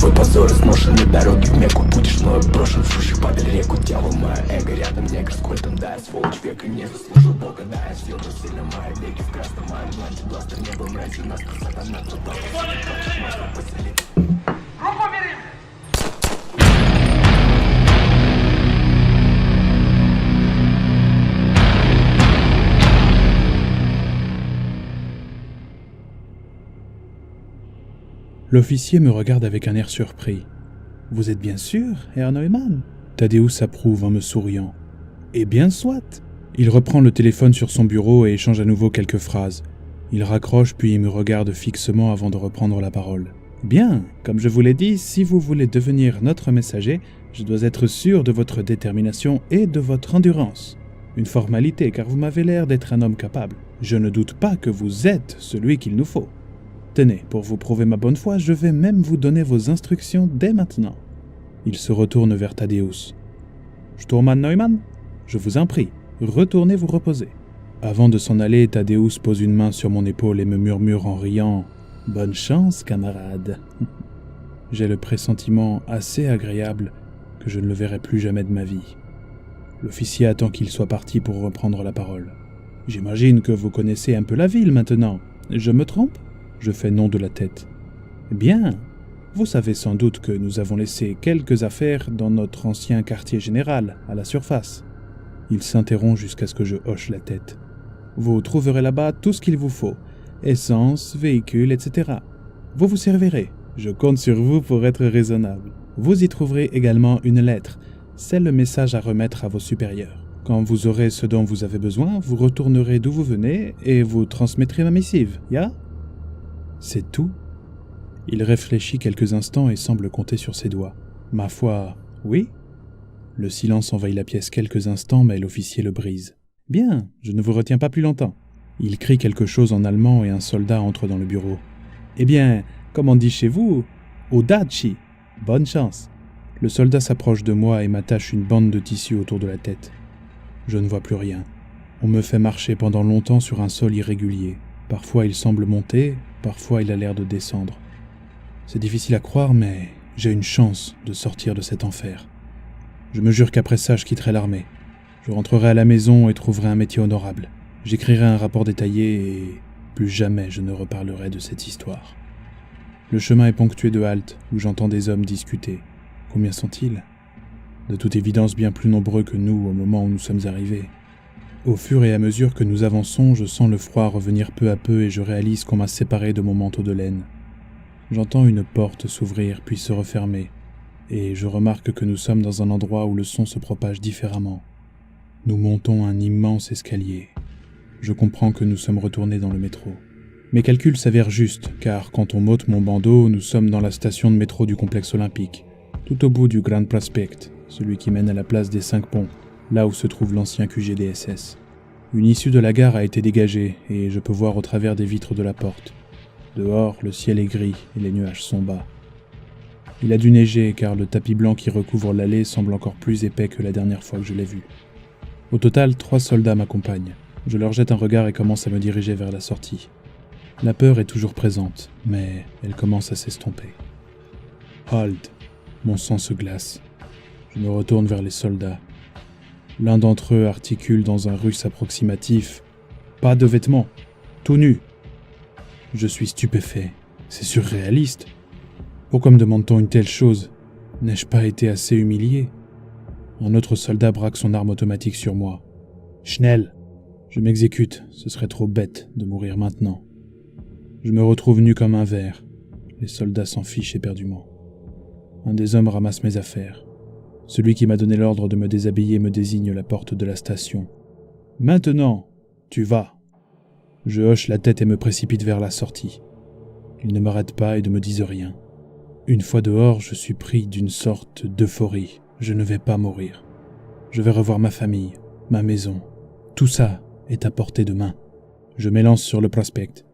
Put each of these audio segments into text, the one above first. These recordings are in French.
твой позор, изношенные дороги в Мекку. Будешь мною брошен, суши падаль реку. Тело мое эго рядом, негр с кольтом. Да, я сволочь века, не заслужил Бога. Да, я сил, но сильно мои веки. В красном моем бланте бластер не был мразью. Нас красота на туда. Хочешь масло поселить? L'officier me regarde avec un air surpris. « Vous êtes bien sûr, Herr Neumann ?» Thaddeus approuve en me souriant. « Eh bien soit !» Il reprend le téléphone sur son bureau et échange à nouveau quelques phrases. Il raccroche puis il me regarde fixement avant de reprendre la parole. « Bien, comme je vous l'ai dit, si vous voulez devenir notre messager, je dois être sûr de votre détermination et de votre endurance. Une formalité car vous m'avez l'air d'être un homme capable. Je ne doute pas que vous êtes celui qu'il nous faut. Tenez, pour vous prouver ma bonne foi, je vais même vous donner vos instructions dès maintenant. » Il se retourne vers Thaddeus. « Sturmann Neumann, je vous en prie, retournez vous reposer. » Avant de s'en aller, Thaddeus pose une main sur mon épaule et me murmure en riant « Bonne chance, camarade !» J'ai le pressentiment assez agréable que je ne le verrai plus jamais de ma vie. L'officier attend qu'il soit parti pour reprendre la parole. « J'imagine que vous connaissez un peu la ville maintenant. Je me trompe ?» Je fais non de la tête. « Bien, vous savez sans doute que nous avons laissé quelques affaires dans notre ancien quartier général, à la surface. » Il s'interrompt jusqu'à ce que je hoche la tête. « Vous trouverez là-bas tout ce qu'il vous faut, essence, véhicules, etc. Vous vous servirez. Je compte sur vous pour être raisonnable. Vous y trouverez également une lettre, c'est le message à remettre à vos supérieurs. Quand vous aurez ce dont vous avez besoin, vous retournerez d'où vous venez et vous transmettrez ma missive, ya ? C'est tout ? » Il réfléchit quelques instants et semble compter sur ses doigts. « Ma foi, oui ?» Le silence envahit la pièce quelques instants, mais l'officier le brise. « Bien, je ne vous retiens pas plus longtemps. » Il crie quelque chose en allemand et un soldat entre dans le bureau. « Eh bien, comme on dit chez vous, Udachi, bonne chance !» Le soldat s'approche de moi et m'attache une bande de tissu autour de la tête. Je ne vois plus rien. On me fait marcher pendant longtemps sur un sol irrégulier. Parfois il semble monter, parfois il a l'air de descendre. C'est difficile à croire, mais j'ai une chance de sortir de cet enfer. Je me jure qu'après ça, je quitterai l'armée. Je rentrerai à la maison et trouverai un métier honorable. J'écrirai un rapport détaillé et plus jamais je ne reparlerai de cette histoire. Le chemin est ponctué de haltes où j'entends des hommes discuter. Combien sont-ils ? De toute évidence bien plus nombreux que nous au moment où nous sommes arrivés. Au fur et à mesure que nous avançons, je sens le froid revenir peu à peu et je réalise qu'on m'a séparé de mon manteau de laine. J'entends une porte s'ouvrir puis se refermer, et je remarque que nous sommes dans un endroit où le son se propage différemment. Nous montons un immense escalier. Je comprends que nous sommes retournés dans le métro. Mes calculs s'avèrent justes, car quand on m'ôte mon bandeau, nous sommes dans la station de métro du complexe olympique, tout au bout du Grand Prospect, celui qui mène à la place des 5 ponts, là où se trouve l'ancien QGDSS. Une issue de la gare a été dégagée et je peux voir au travers des vitres de la porte. Dehors, le ciel est gris et les nuages sont bas. Il a dû neiger car le tapis blanc qui recouvre l'allée semble encore plus épais que la dernière fois que je l'ai vu. Au total, 3 soldats m'accompagnent. Je leur jette un regard et commence à me diriger vers la sortie. La peur est toujours présente, mais elle commence à s'estomper. Hold! Mon sang se glace. Je me retourne vers les soldats. L'un d'entre eux articule dans un russe approximatif « Pas de vêtements, tout nu !» Je suis stupéfait. C'est surréaliste. Pourquoi me demande-t-on une telle chose ? N'ai-je pas été assez humilié ? Un autre soldat braque son arme automatique sur moi. « Schnell !» Je m'exécute, ce serait trop bête de mourir maintenant. Je me retrouve nu comme un ver. Les soldats s'en fichent éperdument. Un des hommes ramasse mes affaires. Celui qui m'a donné l'ordre de me déshabiller me désigne la porte de la station. « Maintenant, tu vas !» Je hoche la tête et me précipite vers la sortie. Ils ne m'arrêtent pas et ne me disent rien. Une fois dehors, je suis pris d'une sorte d'euphorie. Je ne vais pas mourir. Je vais revoir ma famille, ma maison. Tout ça est à portée de main. Je m'élance sur le prospect.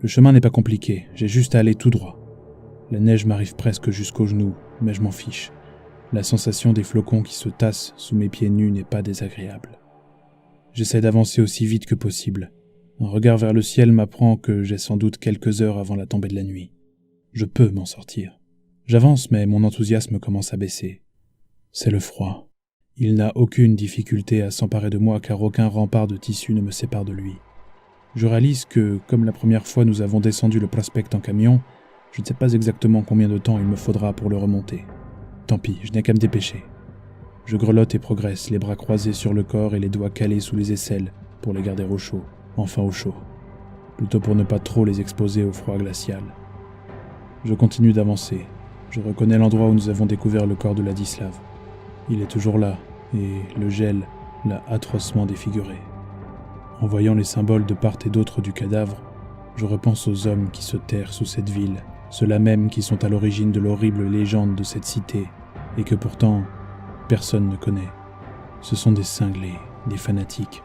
Le chemin n'est pas compliqué, j'ai juste à aller tout droit. La neige m'arrive presque jusqu'aux genoux, mais je m'en fiche. La sensation des flocons qui se tassent sous mes pieds nus n'est pas désagréable. J'essaie d'avancer aussi vite que possible. Un regard vers le ciel m'apprend que j'ai sans doute quelques heures avant la tombée de la nuit. Je peux m'en sortir. J'avance, mais mon enthousiasme commence à baisser. C'est le froid. Il n'a aucune difficulté à s'emparer de moi car aucun rempart de tissu ne me sépare de lui. Je réalise que, comme la première fois nous avons descendu le prospect en camion, je ne sais pas exactement combien de temps il me faudra pour le remonter. Tant pis, je n'ai qu'à me dépêcher. Je grelotte et progresse, les bras croisés sur le corps et les doigts calés sous les aisselles pour les garder au chaud, enfin au chaud. Plutôt pour ne pas trop les exposer au froid glacial. Je continue d'avancer. Je reconnais l'endroit où nous avons découvert le corps de Ladislav. Il est toujours là, et le gel l'a atrocement défiguré. En voyant les symboles de part et d'autre du cadavre, je repense aux hommes qui se terrent sous cette ville, ceux-là même qui sont à l'origine de l'horrible légende de cette cité, et que pourtant, personne ne connaît. Ce sont des cinglés, des fanatiques.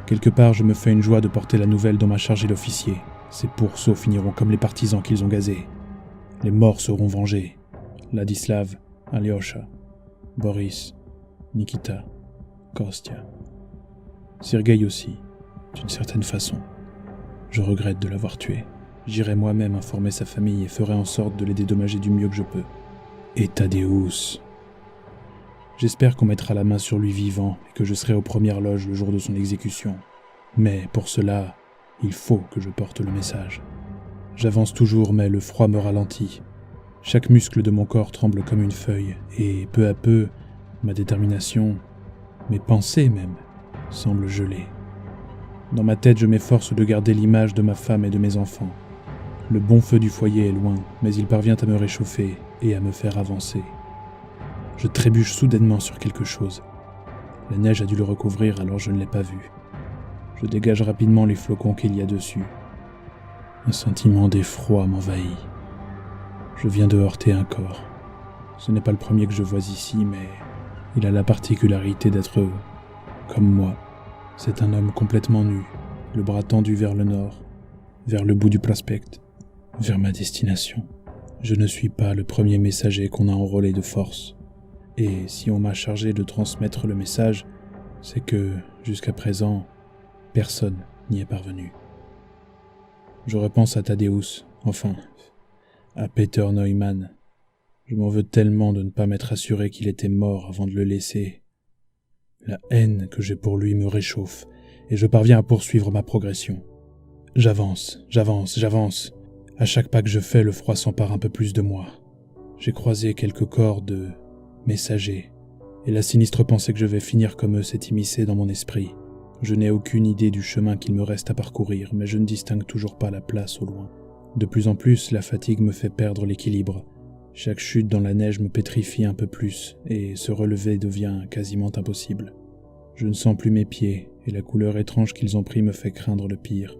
Quelque part, je me fais une joie de porter la nouvelle dont m'a chargé l'officier. Ces pourceaux finiront comme les partisans qu'ils ont gazés. Les morts seront vengés. Ladislav, Alyosha, Boris, Nikita, Kostya. Sergueï aussi, d'une certaine façon. Je regrette de l'avoir tué. J'irai moi-même informer sa famille et ferai en sorte de les dédommager du mieux que je peux. Et Tadeusz. J'espère qu'on mettra la main sur lui vivant et que je serai aux premières loges le jour de son exécution. Mais pour cela, il faut que je porte le message. J'avance toujours, mais le froid me ralentit. Chaque muscle de mon corps tremble comme une feuille, et peu à peu, ma détermination, mes pensées même, semblent geler. Dans ma tête, je m'efforce de garder l'image de ma femme et de mes enfants. Le bon feu du foyer est loin, mais il parvient à me réchauffer et à me faire avancer. Je trébuche soudainement sur quelque chose. La neige a dû le recouvrir, alors je ne l'ai pas vu. Je dégage rapidement les flocons qu'il y a dessus. Un sentiment d'effroi m'envahit. Je viens de heurter un corps. Ce n'est pas le premier que je vois ici, mais il a la particularité d'être comme moi. C'est un homme complètement nu, le bras tendu vers le nord, vers le bout du prospect, vers ma destination. Je ne suis pas le premier messager qu'on a enrôlé de force. Et si on m'a chargé de transmettre le message, c'est que, jusqu'à présent, personne n'y est parvenu. Je repense à Tadeusz, enfin, à Peter Neumann. Je m'en veux tellement de ne pas m'être assuré qu'il était mort avant de le laisser. La haine que j'ai pour lui me réchauffe, et je parviens à poursuivre ma progression. J'avance. À chaque pas que je fais, le froid s'empare un peu plus de moi. J'ai croisé quelques corps de messagers, et la sinistre pensée que je vais finir comme eux s'est immiscée dans mon esprit. Je n'ai aucune idée du chemin qu'il me reste à parcourir, mais je ne distingue toujours pas la place au loin. De plus en plus, la fatigue me fait perdre l'équilibre. Chaque chute dans la neige me pétrifie un peu plus, et se relever devient quasiment impossible. Je ne sens plus mes pieds, et la couleur étrange qu'ils ont pris me fait craindre le pire.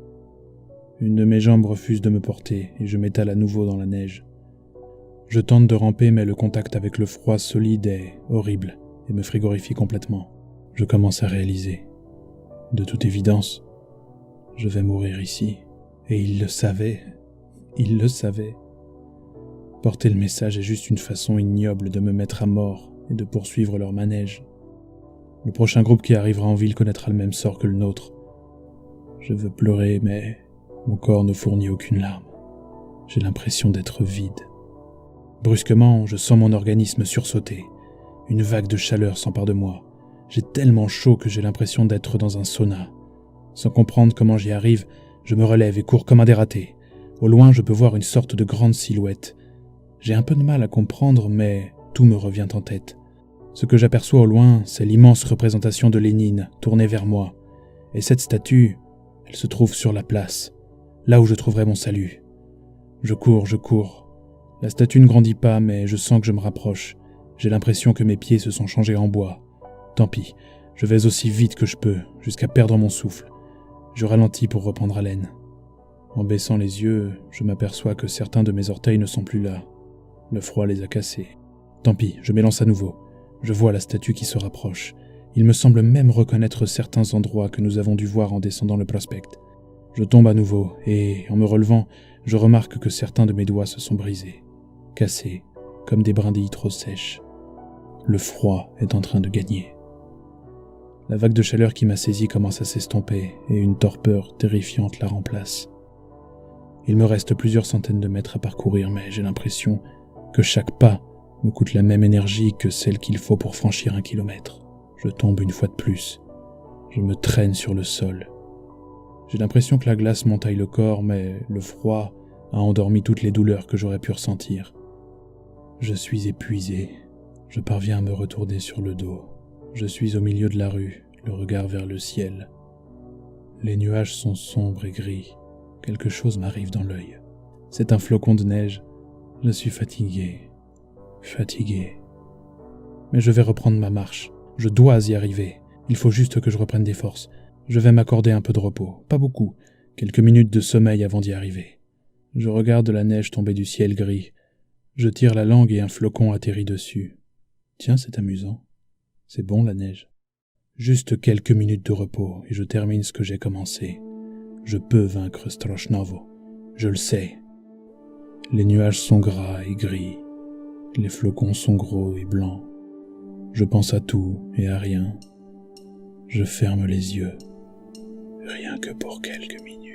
Une de mes jambes refuse de me porter, et je m'étale à nouveau dans la neige. Je tente de ramper, mais le contact avec le froid solide est horrible, et me frigorifie complètement. Je commence à réaliser. De toute évidence, je vais mourir ici. Et il le savait. Il le savait. Porter le message est juste une façon ignoble de me mettre à mort et de poursuivre leur manège. Le prochain groupe qui arrivera en ville connaîtra le même sort que le nôtre. Je veux pleurer, mais mon corps ne fournit aucune larme. J'ai l'impression d'être vide. Brusquement, je sens mon organisme sursauter. Une vague de chaleur s'empare de moi. J'ai tellement chaud que j'ai l'impression d'être dans un sauna. Sans comprendre comment j'y arrive, je me relève et cours comme un dératé. Au loin, je peux voir une sorte de grande silhouette. J'ai un peu de mal à comprendre, mais tout me revient en tête. Ce que j'aperçois au loin, c'est l'immense représentation de Lénine tournée vers moi. Et cette statue, elle se trouve sur la place, là où je trouverai mon salut. Je cours. La statue ne grandit pas, mais je sens que je me rapproche. J'ai l'impression que mes pieds se sont changés en bois. Tant pis, je vais aussi vite que je peux, jusqu'à perdre mon souffle. Je ralentis pour reprendre haleine. En baissant les yeux, je m'aperçois que certains de mes orteils ne sont plus là. Le froid les a cassés. Tant pis, je m'élance à nouveau. Je vois la statue qui se rapproche. Il me semble même reconnaître certains endroits que nous avons dû voir en descendant le prospect. Je tombe à nouveau, et, en me relevant, je remarque que certains de mes doigts se sont brisés, cassés, comme des brindilles trop sèches. Le froid est en train de gagner. La vague de chaleur qui m'a saisi commence à s'estomper, et une torpeur terrifiante la remplace. Il me reste plusieurs centaines de mètres à parcourir, mais j'ai l'impression que chaque pas me coûte la même énergie que celle qu'il faut pour franchir 1 kilomètre. Je tombe une fois de plus. Je me traîne sur le sol. J'ai l'impression que la glace m'entaille le corps, mais le froid a endormi toutes les douleurs que j'aurais pu ressentir. Je suis épuisé. Je parviens à me retourner sur le dos. Je suis au milieu de la rue, le regard vers le ciel. Les nuages sont sombres et gris. Quelque chose m'arrive dans l'œil. C'est un flocon de neige. Je suis fatigué. Mais je vais reprendre ma marche. Je dois y arriver. Il faut juste que je reprenne des forces. Je vais m'accorder un peu de repos. Pas beaucoup. Quelques minutes de sommeil avant d'y arriver. Je regarde la neige tomber du ciel gris. Je tire la langue et un flocon atterrit dessus. Tiens, c'est amusant. C'est bon la neige. Juste quelques minutes de repos et je termine ce que j'ai commencé. Je peux vaincre Strashnovo. Je le sais. Les nuages sont gras et gris. Les flocons sont gros et blancs. Je pense à tout et à rien. Je ferme les yeux. Rien que pour quelques minutes.